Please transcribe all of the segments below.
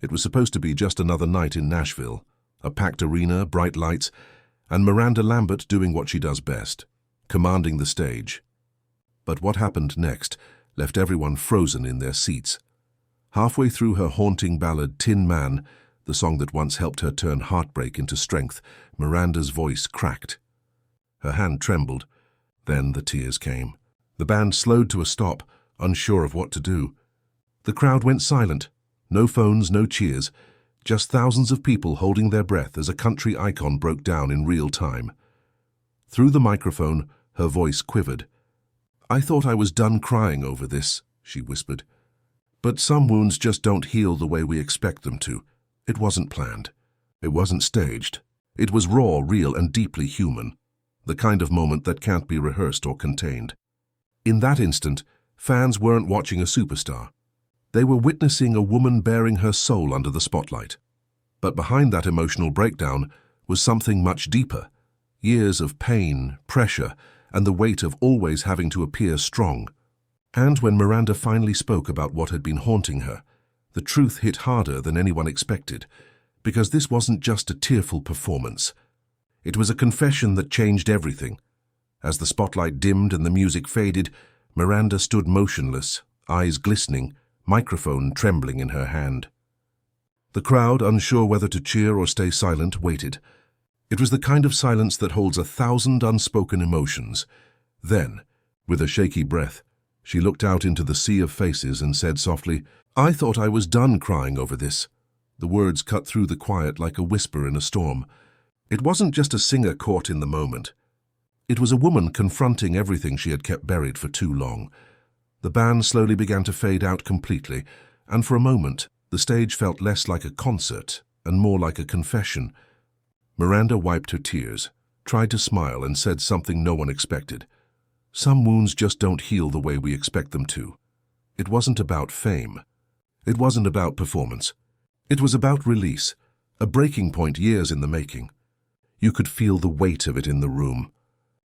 It was supposed to be just another night in Nashville, a packed arena, bright lights, and Miranda Lambert doing what she does best, commanding the stage. But what happened next left everyone frozen in their seats. Halfway through her haunting ballad, Tin Man, the song that once helped her turn heartbreak into strength, Miranda's voice cracked. Her hand trembled. Then the tears came. The band slowed to a stop, unsure of what to do. The crowd went silent. No phones, no cheers, just thousands of people holding their breath as a country icon broke down in real time. Through the microphone, her voice quivered. "I thought I was done crying over this," she whispered. "But some wounds just don't heal the way we expect them to. It wasn't planned. It wasn't staged. It was raw, real, and deeply human. The kind of moment that can't be rehearsed or contained." In that instant, fans weren't watching a superstar. They were witnessing a woman bearing her soul under the spotlight. But behind that emotional breakdown was something much deeper. Years of pain, pressure, and the weight of always having to appear strong. And when Miranda finally spoke about what had been haunting her, the truth hit harder than anyone expected, because this wasn't just a tearful performance. It was a confession that changed everything. As the spotlight dimmed and the music faded, Miranda stood motionless, eyes glistening, microphone trembling in her hand. The crowd, unsure whether to cheer or stay silent, waited. It was the kind of silence that holds 1,000 unspoken emotions. Then, with a shaky breath, she looked out into the sea of faces and said softly, "I thought I was done crying over this." The words cut through the quiet like a whisper in a storm. It wasn't just a singer caught in the moment. It was a woman confronting everything she had kept buried for too long. The band slowly began to fade out completely, and for a moment, the stage felt less like a concert and more like a confession. Miranda wiped her tears, tried to smile, and said something no one expected. "Some wounds just don't heal the way we expect them to." It wasn't about fame. It wasn't about performance. It was about release, a breaking point years in the making. You could feel the weight of it in the room.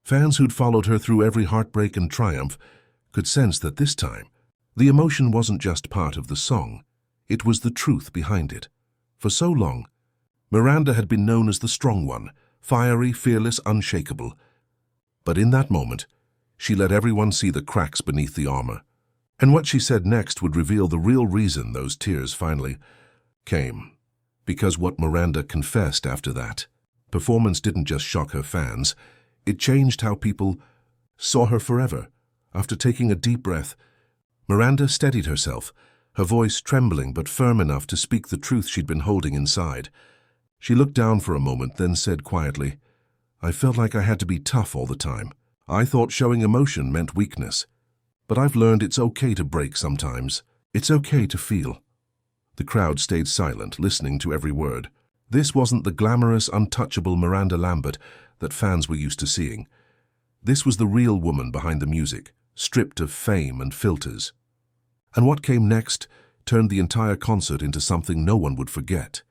Fans who'd followed her through every heartbreak and triumph could sense that this time, the emotion wasn't just part of the song, it was the truth behind it. For so long, Miranda had been known as the strong one, fiery, fearless, unshakable. But in that moment, she let everyone see the cracks beneath the armor. And what she said next would reveal the real reason those tears finally came. Because what Miranda confessed after that performance didn't just shock her fans, it changed how people saw her forever. After taking a deep breath, Miranda steadied herself, her voice trembling but firm enough to speak the truth she'd been holding inside. She looked down for a moment, then said quietly, "I felt like I had to be tough all the time. I thought showing emotion meant weakness. But I've learned it's okay to break sometimes. It's okay to feel." The crowd stayed silent, listening to every word. This wasn't the glamorous, untouchable Miranda Lambert that fans were used to seeing. This was the real woman behind the music, stripped of fame and filters. And what came next turned the entire concert into something no one would forget.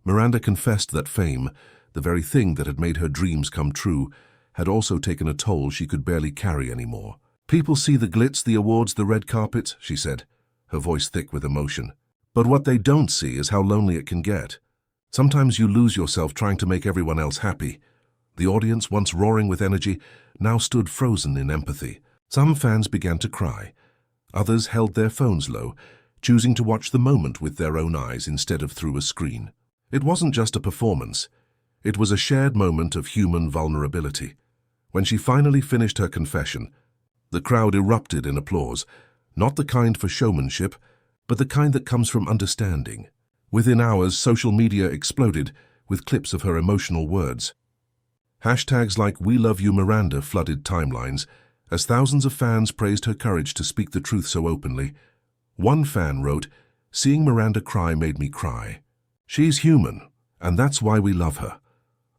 Miranda confessed that fame, the very thing that had made her dreams come true, had also taken a toll she could barely carry anymore. "People see the glitz, the awards, the red carpets," she said, her voice thick with emotion. "But what they don't see is how lonely it can get. Sometimes you lose yourself trying to make everyone else happy." The audience, once roaring with energy, now stood frozen in empathy. Some fans began to cry. Others held their phones low, choosing to watch the moment with their own eyes instead of through a screen. It wasn't just a performance. It was a shared moment of human vulnerability. When she finally finished her confession, the crowd erupted in applause, not the kind for showmanship, but the kind that comes from understanding. Within hours, social media exploded with clips of her emotional words. Hashtags like "We Love You Miranda" flooded timelines, as thousands of fans praised her courage to speak the truth so openly. One fan wrote, "Seeing Miranda cry made me cry. She's human, and that's why we love her."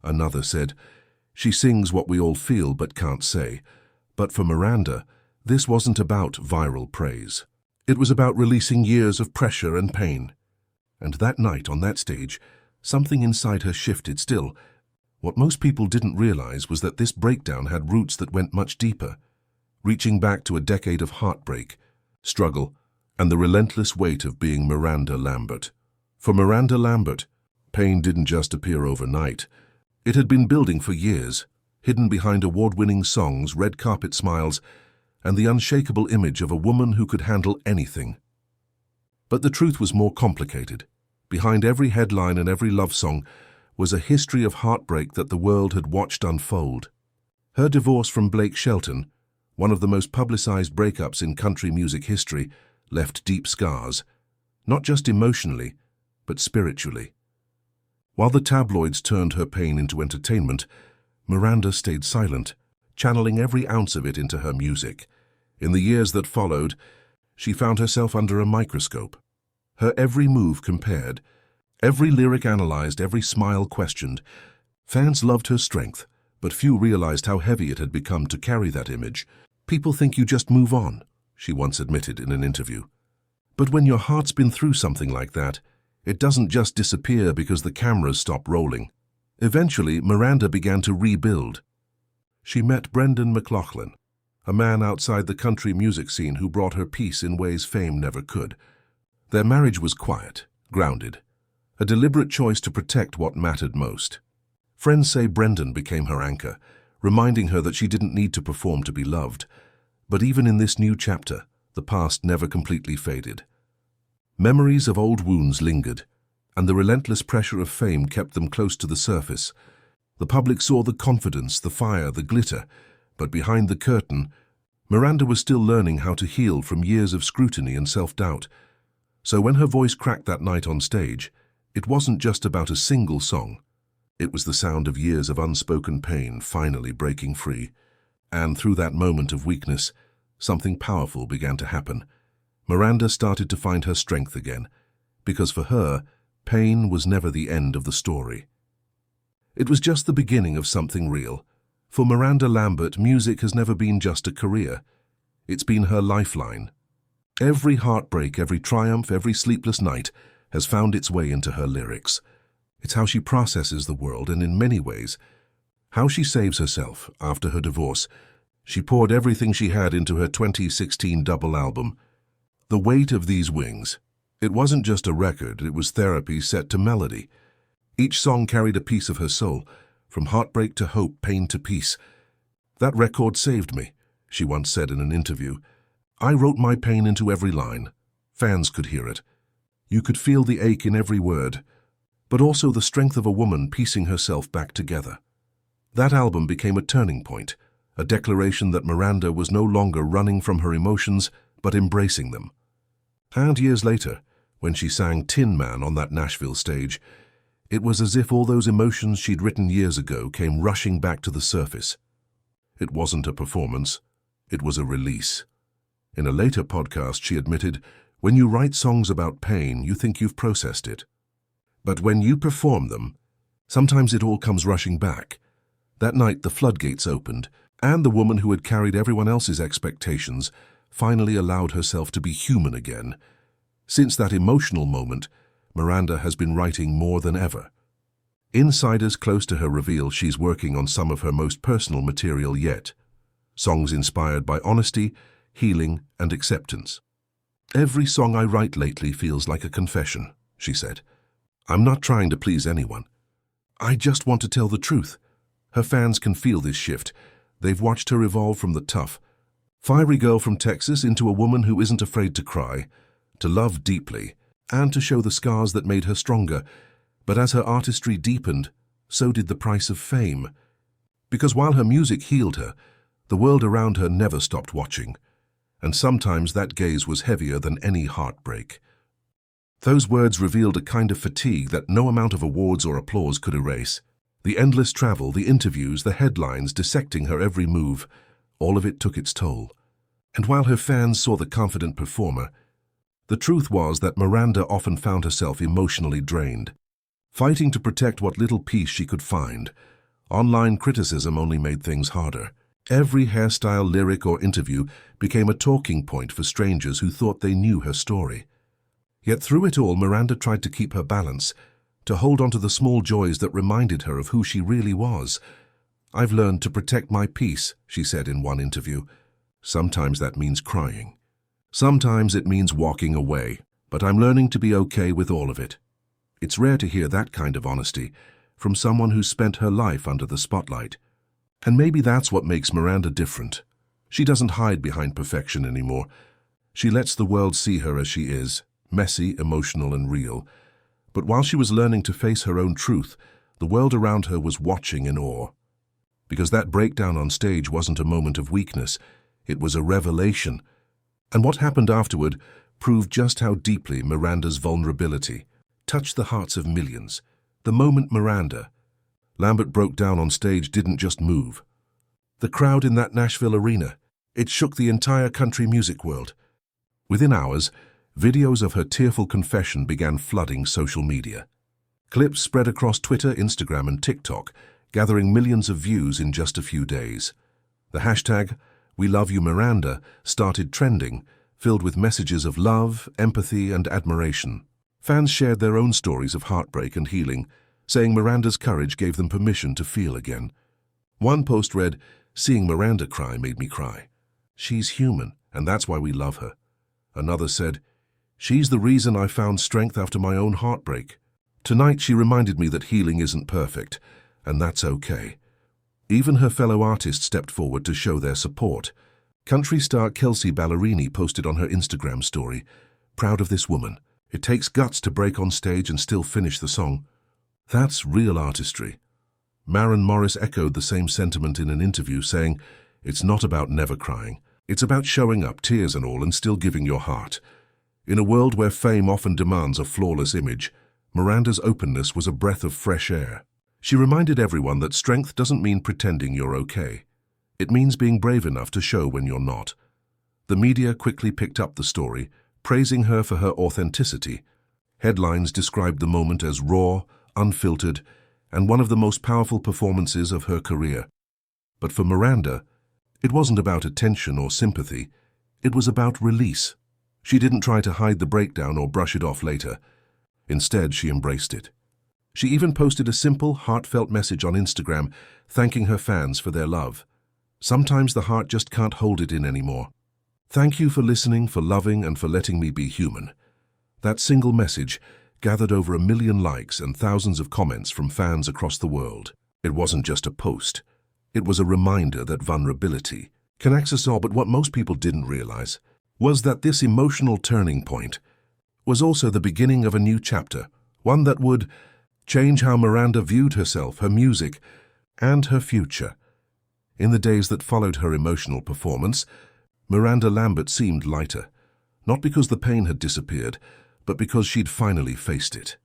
Another said, "She sings what we all feel but can't say." But for Miranda, this wasn't about viral praise. It was about releasing years of pressure and pain. And that night on that stage, something inside her shifted still. What most people didn't realize was that this breakdown had roots that went much deeper, reaching back to a decade of heartbreak, struggle, and the relentless weight of being Miranda Lambert. For Miranda Lambert, pain didn't just appear overnight. It had been building for years, hidden behind award-winning songs, red carpet smiles, and the unshakable image of a woman who could handle anything. But the truth was more complicated. Behind every headline and every love song was a history of heartbreak that the world had watched unfold. Her divorce from Blake Shelton, one of the most publicized breakups in country music history, left deep scars, not just emotionally, but spiritually. While the tabloids turned her pain into entertainment, Miranda stayed silent, channeling every ounce of it into her music. In the years that followed, she found herself under a microscope. Her every move compared, every lyric analyzed, every smile questioned. Fans loved her strength, but few realized how heavy it had become to carry that image. "People think you just move on," she once admitted in an interview. "But when your heart's been through something like that, it doesn't just disappear because the cameras stop rolling." Eventually, Miranda began to rebuild. She met Brendan McLaughlin, a man outside the country music scene who brought her peace in ways fame never could. Their marriage was quiet, grounded, a deliberate choice to protect what mattered most. Friends say Brendan became her anchor, reminding her that she didn't need to perform to be loved. But even in this new chapter, the past never completely faded. Memories of old wounds lingered, and the relentless pressure of fame kept them close to the surface. The public saw the confidence, the fire, the glitter, but behind the curtain, Miranda was still learning how to heal from years of scrutiny and self-doubt. So when her voice cracked that night on stage, it wasn't just about a single song. It was the sound of years of unspoken pain finally breaking free. And through that moment of weakness, something powerful began to happen. Miranda started to find her strength again, because for her, pain was never the end of the story. It was just the beginning of something real. For Miranda Lambert, music has never been just a career. It's been her lifeline. Every heartbreak, every triumph, every sleepless night has found its way into her lyrics. It's how she processes the world, and in many ways, how she saves herself after her divorce. She poured everything she had into her 2016 double album. The Weight of These Wings. It wasn't just a record, it was therapy set to melody. Each song carried a piece of her soul, from heartbreak to hope, pain to peace. "That record saved me," she once said in an interview. "I wrote my pain into every line. Fans could hear it. You could feel the ache in every word, but also the strength of a woman piecing herself back together." That album became a turning point, a declaration that Miranda was no longer running from her emotions, but embracing them. And years later, when she sang Tin Man on that Nashville stage, it was as if all those emotions she'd written years ago came rushing back to the surface. It wasn't a performance, it was a release. In a later podcast, she admitted, "When you write songs about pain, you think you've processed it. But when you perform them, sometimes it all comes rushing back." That night, the floodgates opened, and the woman who had carried everyone else's expectations finally allowed herself to be human again. Since that emotional moment, Miranda has been writing more than ever. Insiders close to her reveal she's working on some of her most personal material yet. Songs inspired by honesty, healing, and acceptance. "Every song I write lately feels like a confession," she said. "I'm not trying to please anyone. I just want to tell the truth." Her fans can feel this shift. They've watched her evolve from the tough, fiery girl from Texas into a woman who isn't afraid to cry, to love deeply, and to show the scars that made her stronger. But as her artistry deepened, so did the price of fame. Because while her music healed her, the world around her never stopped watching. And sometimes that gaze was heavier than any heartbreak. Those words revealed a kind of fatigue that no amount of awards or applause could erase. The endless travel, the interviews, the headlines dissecting her every move, all of it took its toll. And while her fans saw the confident performer, the truth was that Miranda often found herself emotionally drained. Fighting to protect what little peace she could find, online criticism only made things harder. Every hairstyle, lyric, or interview became a talking point for strangers who thought they knew her story. Yet through it all, Miranda tried to keep her balance, to hold on to the small joys that reminded her of who she really was. "I've learned to protect my peace," she said in one interview. "Sometimes that means crying. Sometimes it means walking away, but I'm learning to be okay with all of it." It's rare to hear that kind of honesty from someone who spent her life under the spotlight. And maybe that's what makes Miranda different. She doesn't hide behind perfection anymore. She lets the world see her as she is, messy, emotional, and real. But while she was learning to face her own truth, the world around her was watching in awe. Because that breakdown on stage wasn't a moment of weakness, it was a revelation. And what happened afterward proved just how deeply Miranda's vulnerability touched the hearts of millions. The moment Miranda Lambert broke down on stage didn't just move the crowd in that Nashville arena. It shook the entire country music world. Within hours, videos of her tearful confession began flooding social media. Clips spread across Twitter, Instagram, and TikTok, gathering millions of views in just a few days. The hashtag #WeLoveYouMiranda started trending, filled with messages of love, empathy, and admiration. Fans shared their own stories of heartbreak and healing, saying Miranda's courage gave them permission to feel again. One post read, "Seeing Miranda cry made me cry. She's human, and that's why we love her." Another said, "She's the reason I found strength after my own heartbreak. Tonight she reminded me that healing isn't perfect, and that's okay." Even her fellow artists stepped forward to show their support. Country star Kelsey Ballerini posted on her Instagram story, "Proud of this woman. It takes guts to break on stage and still finish the song. That's real artistry." Maren Morris echoed the same sentiment in an interview, saying, "It's not about never crying. It's about showing up, tears and all, and still giving your heart." In a world where fame often demands a flawless image, Miranda's openness was a breath of fresh air. She reminded everyone that strength doesn't mean pretending you're okay. It means being brave enough to show when you're not. The media quickly picked up the story, praising her for her authenticity. Headlines described the moment as raw, unfiltered, and one of the most powerful performances of her career. But for Miranda, it wasn't about attention or sympathy. It was about release. She didn't try to hide the breakdown or brush it off later. Instead, she embraced it. She even posted a simple, heartfelt message on Instagram, thanking her fans for their love. Sometimes the heart just can't hold it in anymore. "Thank you for listening, for loving, and for letting me be human." That single message gathered over 1 million likes and thousands of comments from fans across the world. It wasn't just a post. It was a reminder that vulnerability can access all, but what most people didn't realize was that this emotional turning point was also the beginning of a new chapter, one that would change how Miranda viewed herself, her music, and her future. In the days that followed her emotional performance, Miranda Lambert seemed lighter, not because the pain had disappeared, but because she'd finally faced it.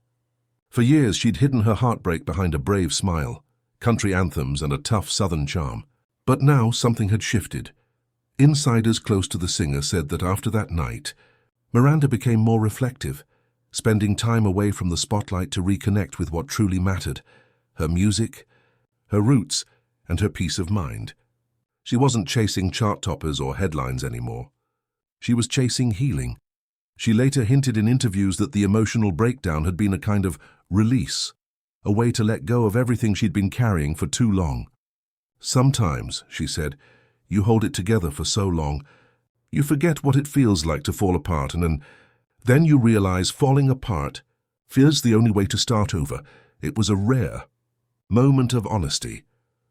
For years, she'd hidden her heartbreak behind a brave smile, country anthems, and a tough southern charm. But now something had shifted. Insiders close to the singer said that after that night, Miranda became more reflective, spending time away from the spotlight to reconnect with what truly mattered: her music, her roots, and her peace of mind. She wasn't chasing chart toppers or headlines anymore. She was chasing healing. She later hinted in interviews that the emotional breakdown had been a kind of release, a way to let go of everything she'd been carrying for too long. "Sometimes," she said, "you hold it together for so long, you forget what it feels like to fall apart, and then you realize falling apart feels the only way to start over." It was a rare moment of honesty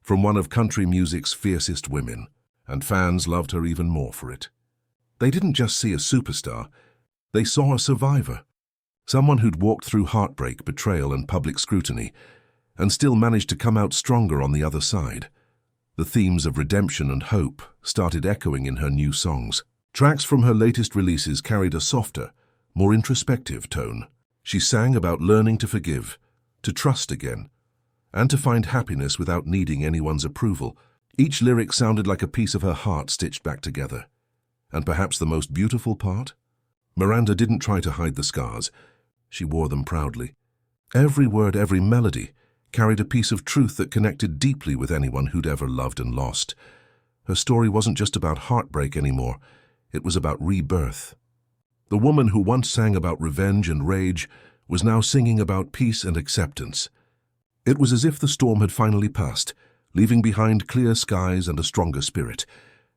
from one of country music's fiercest women, and fans loved her even more for it. They didn't just see a superstar, they saw a survivor, someone who'd walked through heartbreak, betrayal, and public scrutiny, and still managed to come out stronger on the other side. The themes of redemption and hope started echoing in her new songs. Tracks from her latest releases carried a softer, more introspective tone. She sang about learning to forgive, to trust again, and to find happiness without needing anyone's approval. Each lyric sounded like a piece of her heart stitched back together. And perhaps the most beautiful part? Miranda didn't try to hide the scars. She wore them proudly. Every word, every melody carried a piece of truth that connected deeply with anyone who'd ever loved and lost. Her story wasn't just about heartbreak anymore. It was about rebirth. The woman who once sang about revenge and rage was now singing about peace and acceptance. It was as if the storm had finally passed, leaving behind clear skies and a stronger spirit.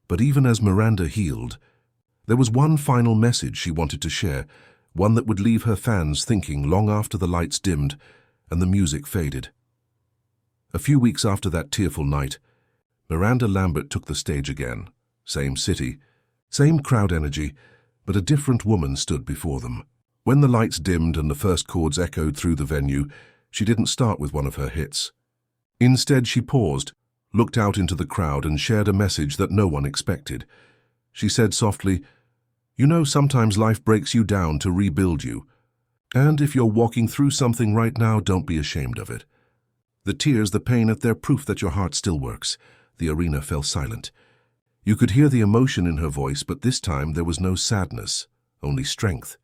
But even as Miranda healed, there was one final message she wanted to share, one that would leave her fans thinking long after the lights dimmed and the music faded. A few weeks after that tearful night, Miranda Lambert took the stage again. Same city, same crowd energy, but a different woman stood before them. When the lights dimmed and the first chords echoed through the venue, she didn't start with one of her hits. Instead, she paused, looked out into the crowd and shared a message that no one expected. She said softly, "You know, sometimes life breaks you down to rebuild you. And if you're walking through something right now, don't be ashamed of it." The tears, the pain, they're proof that your heart still works. The arena fell silent. You could hear the emotion in her voice, but this time there was no sadness, only strength.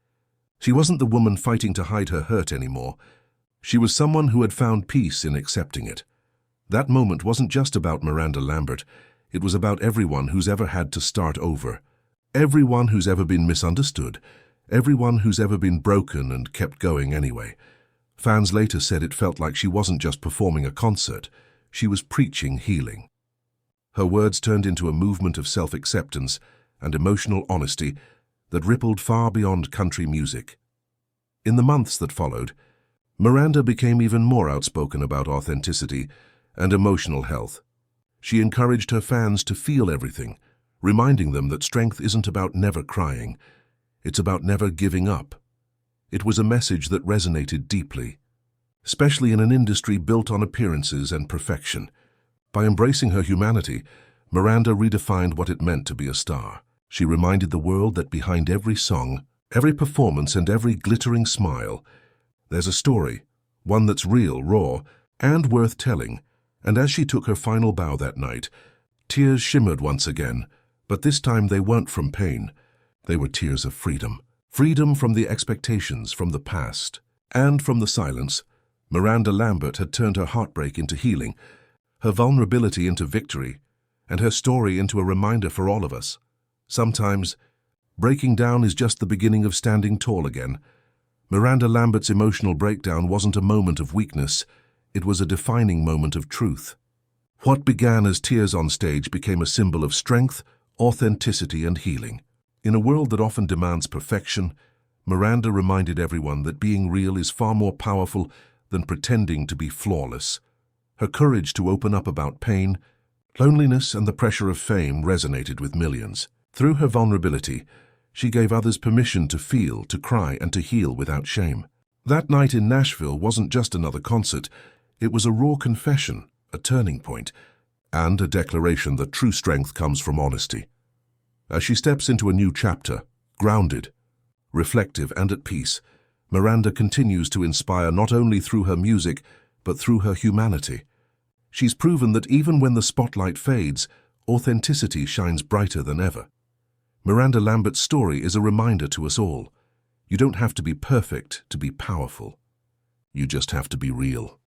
She wasn't the woman fighting to hide her hurt anymore. She was someone who had found peace in accepting it. That moment wasn't just about Miranda Lambert. It was about everyone who's ever had to start over. Everyone who's ever been misunderstood. Everyone who's ever been broken and kept going anyway. Fans later said it felt like she wasn't just performing a concert. She was preaching healing. Her words turned into a movement of self-acceptance and emotional honesty that rippled far beyond country music. In the months that followed, Miranda became even more outspoken about authenticity and emotional health. She encouraged her fans to feel everything, reminding them that strength isn't about never crying. It's about never giving up. It was a message that resonated deeply, especially in an industry built on appearances and perfection. By embracing her humanity, Miranda redefined what it meant to be a star. She reminded the world that behind every song, every performance, and every glittering smile, there's a story, one that's real, raw, and worth telling. And as she took her final bow that night, tears shimmered once again, but this time they weren't from pain. They were tears of freedom. Freedom from the expectations, from the past, and from the silence. Miranda Lambert had turned her heartbreak into healing, her vulnerability into victory, and her story into a reminder for all of us. Sometimes, breaking down is just the beginning of standing tall again. Miranda Lambert's emotional breakdown wasn't a moment of weakness. It was a defining moment of truth. What began as tears on stage became a symbol of strength, authenticity, and healing. In a world that often demands perfection, Miranda reminded everyone that being real is far more powerful than pretending to be flawless. Her courage to open up about pain, loneliness, and the pressure of fame resonated with millions. Through her vulnerability, she gave others permission to feel, to cry, and to heal without shame. That night in Nashville wasn't just another concert. It was a raw confession, a turning point, and a declaration that true strength comes from honesty. As she steps into a new chapter, grounded, reflective, and at peace, Miranda continues to inspire not only through her music, but through her humanity. She's proven that even when the spotlight fades, authenticity shines brighter than ever. Miranda Lambert's story is a reminder to us all. You don't have to be perfect to be powerful. You just have to be real.